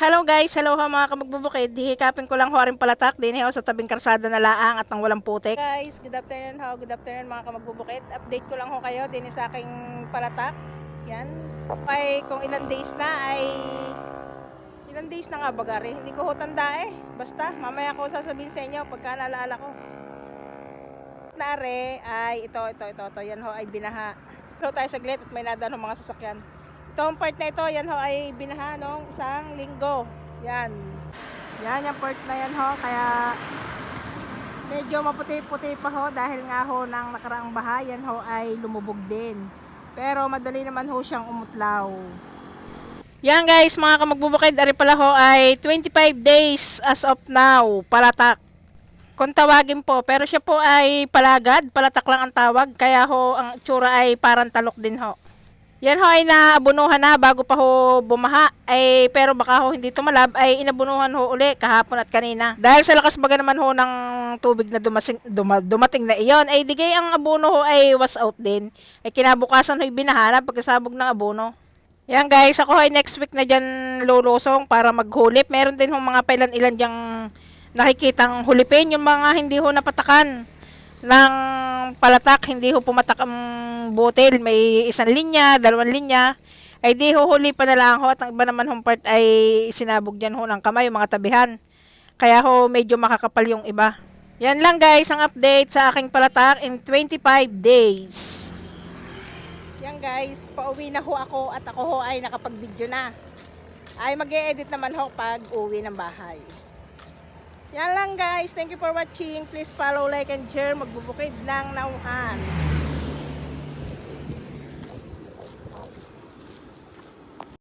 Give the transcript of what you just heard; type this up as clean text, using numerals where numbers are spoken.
Hello guys, hello ha mga kamagbubukid. Dihikapin ko lang ho rin palatak din ho sa tabing karsada na laang at nang walang putik. Guys, good afternoon ho, good afternoon mga kamagbubukid. Update ko lang ho kayo din sa aking palatak. Yan. Ay kung ilang days na ay ilang days na nga bagari. Hindi ko ho tanda eh. Basta mamaya ko sasabihin sa inyo pagka naalala ko. Nare ay ito. Yan ho ay binaha. Hello tayo saglit at may nadaan ho mga sasakyan. Itong part na ito, yan ho ay binaha nung isang linggo. Yan. Yan yung part na yan ho. Kaya medyo maputi-puti pa ho dahil nga ho ng nakaraang baha, yan ho ay lumubog din. Pero madali naman ho siyang umutlaw. Yan guys, mga kamagbubukid, ari pala ho ay 25 days as of now, palatak. Kung tawagin po, pero siya po ay palagad, palatak lang ang tawag. Kaya ho, ang tsura ay parang talok din ho. Yan ho ay naabunuhan na bago pa ho bumaha. Ay, pero baka ho hindi tumalab ay inabunuhan ho uli kahapon at kanina. Dahil sa lakas baga naman ho ng tubig na dumating na iyon. Ay digay ang abono ho ay was out din. Ay kinabukasan ho binahanap pagkasabog ng abono. Yan guys, ako ay next week na dyan lulusong para maghulip. Meron din ho mga pailan-ilan dyang nakikitang hulipin. Yung mga hindi ho napatakan ng palatak, hindi ho pumatak ang butil, may isang linya, dalawang linya, ay di ho huli pa na lang ho, at ang iba naman hong part ay sinabog dyan ho ng kamay, yung mga tabihan, kaya ho medyo makakapal yung iba. Yan lang guys ang update sa aking palatak in 25 days. Yan guys, pauwi na ho ako at ako ho ay nakapag-video na. Ay mag-e-edit naman ho pag uwi ng bahay. Yan lang guys. Thank you for watching. Please follow, like, and share. Magbubukid ng nauhan.